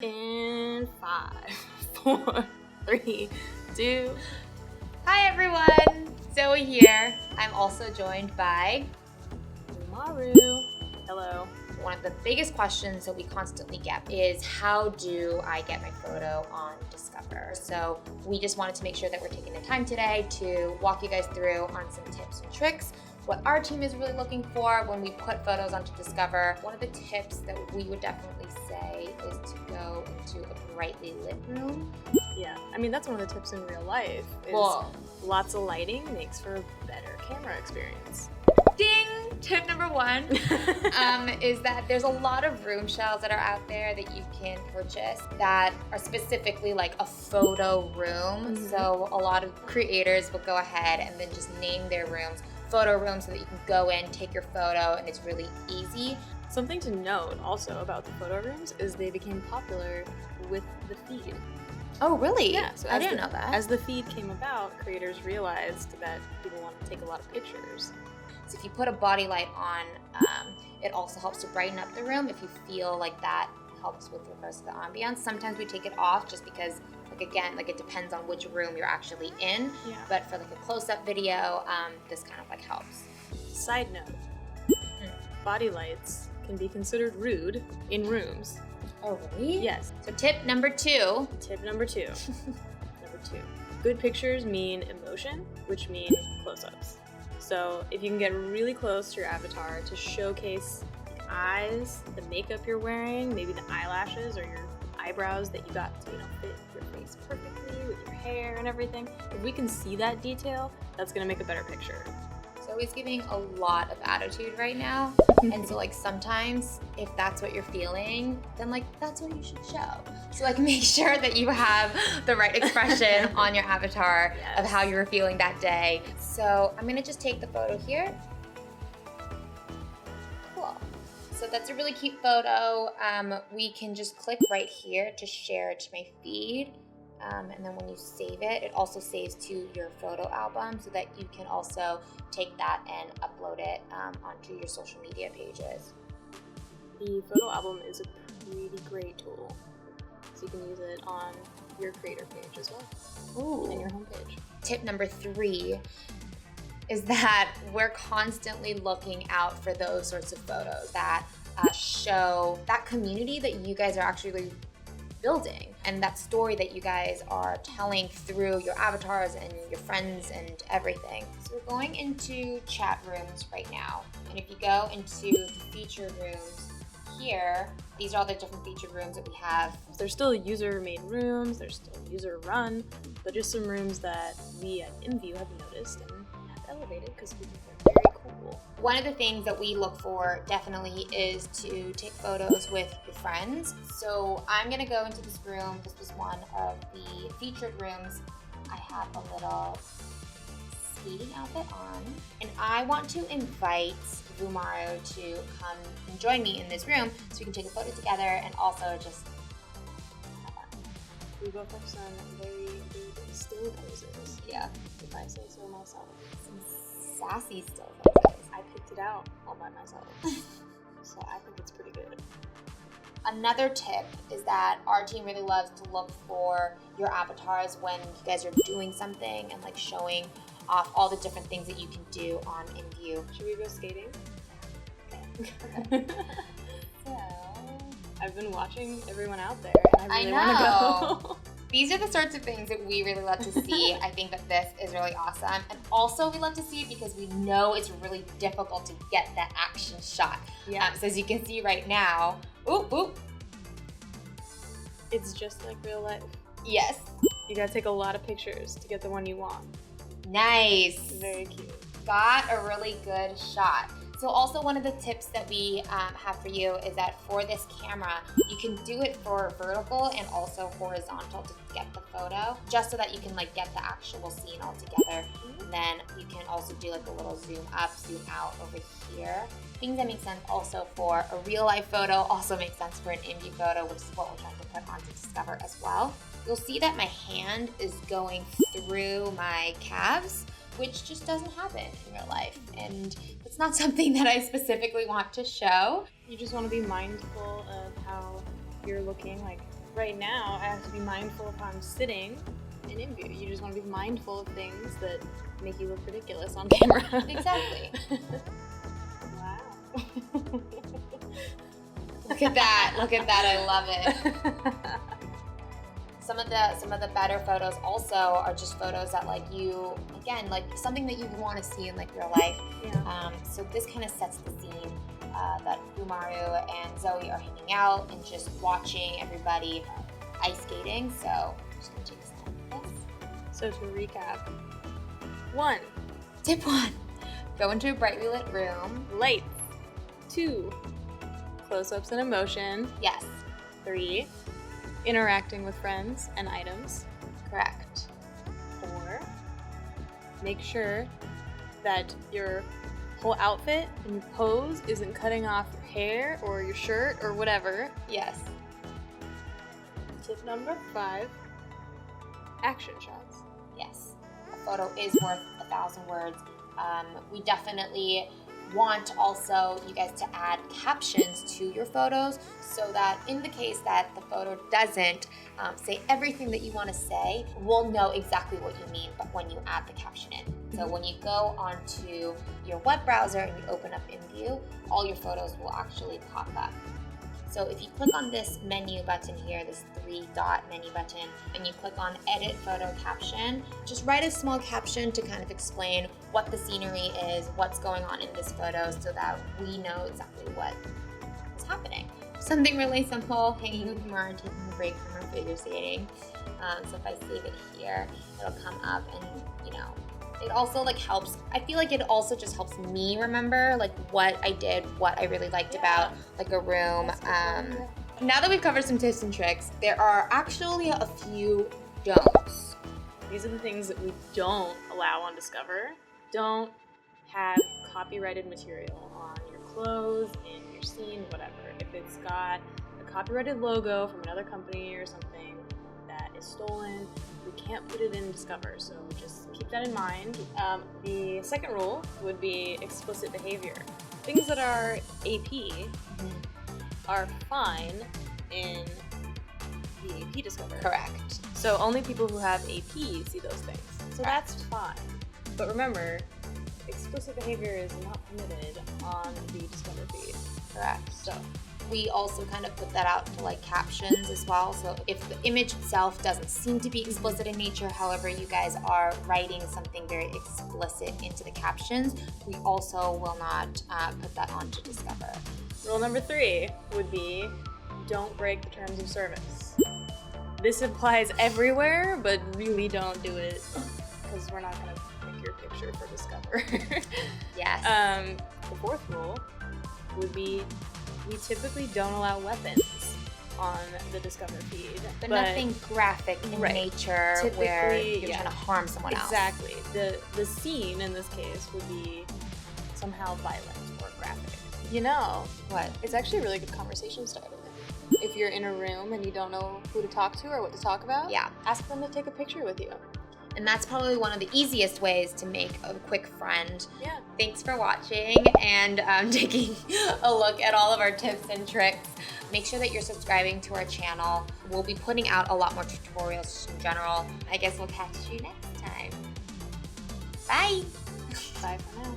In 5, 4, 3, 2. Hi everyone, Zoe here. I'm also joined by VUMaru. Hello. One of the biggest questions that we constantly get is how do I get my photo on Discover? So we just wanted to make sure that we're taking the time today to walk you guys through on some tips and tricks, what our team is really looking for when we put photos onto Discover. One of the tips that we would definitely say is to go into a brightly lit room. Yeah, I mean, that's one of the tips in real life. Lots of lighting makes for a better camera experience. Ding! Tip number 1 is that there's a lot of room shells that are out there that you can purchase that are specifically like a photo room. Mm-hmm. So a lot of creators will go ahead and then just name their rooms photo rooms so that you can go in, take your photo, and it's really easy. Something to note also about the photo rooms is they became popular with the feed. Oh, really? Yeah, so I didn't know that. As the feed came about, creators realized that people want to take a lot of pictures. So if you put a body light on, it also helps to brighten up the room if you feel like that helps with regards to the ambiance. Sometimes we take it off just because, it depends on which room you're actually in. Yeah. But for like a close-up video, this kind of like helps. Side note, body lights can be considered rude in rooms. Oh, really? Yes. So tip number 2. Tip number 2. Good pictures mean emotion, which mean close-ups. So if you can get really close to your avatar to showcase the eyes, the makeup you're wearing, maybe the eyelashes or your eyebrows that you got to fit your face perfectly with your hair and everything. If we can see that detail, that's gonna make a better picture. Zoe's giving a lot of attitude right now. And so sometimes if that's what you're feeling, then that's what you should show. So make sure that you have the right expression on your avatar of how you were feeling that day. So I'm gonna just take the photo here. Cool. So that's a really cute photo. We can just click right here to share it to my feed. And then when you save it, it also saves to your photo album so that you can also take that and upload it onto your social media pages. The photo album is a pretty great tool. So you can use it on your creator page as well. Ooh. And your homepage. Tip number 3 is that we're constantly looking out for those sorts of photos that show that community that you guys are actually building and that story that you guys are telling through your avatars and your friends and everything. So we're going into chat rooms right now. And if you go into the featured rooms here, these are all the different featured rooms that we have. There's still user-made rooms, there's still user-run, but just some rooms that we at IMVU have noticed and have elevated because we think they're very cool. One of the things that we look for definitely is to take photos with your friends. So I'm gonna go into this room. This was one of the featured rooms. I have a little skating outfit on. And I want to invite VUMaru to come and join me in this room so we can take a photo together and also just have fun. We both have some very good still poses. Yeah. If I say so myself. Some sassy still photos. I picked it out all by myself. So I think it's pretty good. Another tip is that our team really loves to look for your avatars when you guys are doing something and showing off all the different things that you can do on IMVU. Should we go skating? Okay. So, I've been watching everyone out there and I really want to go. These are the sorts of things that we really love to see. I think that this is really awesome. And also we love to see it because we know it's really difficult to get that action shot. Yeah. So as you can see right now, it's just like real life. Yes. You gotta take a lot of pictures to get the one you want. Nice. Very cute. Got a really good shot. So also one of the tips that we have for you is that for this camera, you can do it for vertical and also horizontal to get the photo, just so that you can get the actual scene all together. And then you can also do a little zoom up, zoom out over here. Things that make sense also for a real life photo also make sense for an IMVU photo, which is what we're trying to put onto Discover as well. You'll see that my hand is going through my calves, which just doesn't happen in real life. And it's not something that I specifically want to show. You just want to be mindful of how you're looking, right now I have to be mindful if I'm sitting in IMVU. You just want to be mindful of things that make you look ridiculous on camera. Exactly. Wow. Look at that. Look at that. I love it. Some of the better photos also are just photos that like you, again, like something that you want to see in like real life. Yeah. So this kind of sets the scene that VUMaru and Zoey are hanging out and just watching everybody ice skating. So I'm just gonna take a snap of this. So to recap, 1, Tip 1, go into a brightly lit room. lights. 2, close-ups and emotion. Yes, 3, interacting with friends and items. correct. 4, make sure that your whole outfit and your pose isn't cutting off your hair or your shirt or whatever. Yes. Tip number 5, action shots. Yes, a photo is worth 1,000 words. We definitely want also you guys to add captions to your photos so that in the case that the photo doesn't say everything that you want to say, we'll know exactly what you mean but when you add the caption in. So when you go onto your web browser and you open up IMVU, all your photos will actually pop up. So if you click on this menu button here, this 3-dot menu button, and you click on edit photo caption, just write a small caption to kind of explain what the scenery is, what's going on in this photo so that we know exactly what is happening. Something really simple, hanging with VUMaru, taking a break from our figure skating. So if I save it here, it'll come up and, you know, it also like helps, I feel like it also just helps me remember like what I did, what I really liked about like a room. Now that we've covered some tips and tricks, there are actually a few don'ts. These are the things that we don't allow on Discover. Don't have copyrighted material on your clothes, in your scene, whatever. If it's got a copyrighted logo from another company or something that is stolen, we can't put it in Discover, so just keep that in mind. The second rule would be explicit behavior. Things that are AP are fine in the AP Discover. Correct. So only people who have AP see those things. So that's fine. But remember, explicit behavior is not permitted on the Discover feed. Correct. So we also kind of put that out to like captions as well. So if the image itself doesn't seem to be explicit in nature, however, you guys are writing something very explicit into the captions, we also will not put that onto Discover. rule number 3 would be don't break the terms of service. This applies everywhere, but really don't do it because we're not going to pick your picture for Discover. Yes. The fourth rule would be we typically don't allow weapons on the Discover feed. But nothing graphic in nature where you're trying to harm someone else. Exactly. The scene in this case would be somehow violent or graphic. You know, What? it's actually a really good conversation starter. If you're in a room and you don't know who to talk to or what to talk about, Yeah. ask them to take a picture with you. And that's probably one of the easiest ways to make a quick friend. Yeah. Thanks for watching and taking a look at all of our tips and tricks. Make sure that you're subscribing to our channel. We'll be putting out a lot more tutorials in general. I guess we'll catch you next time. Bye. Bye for now.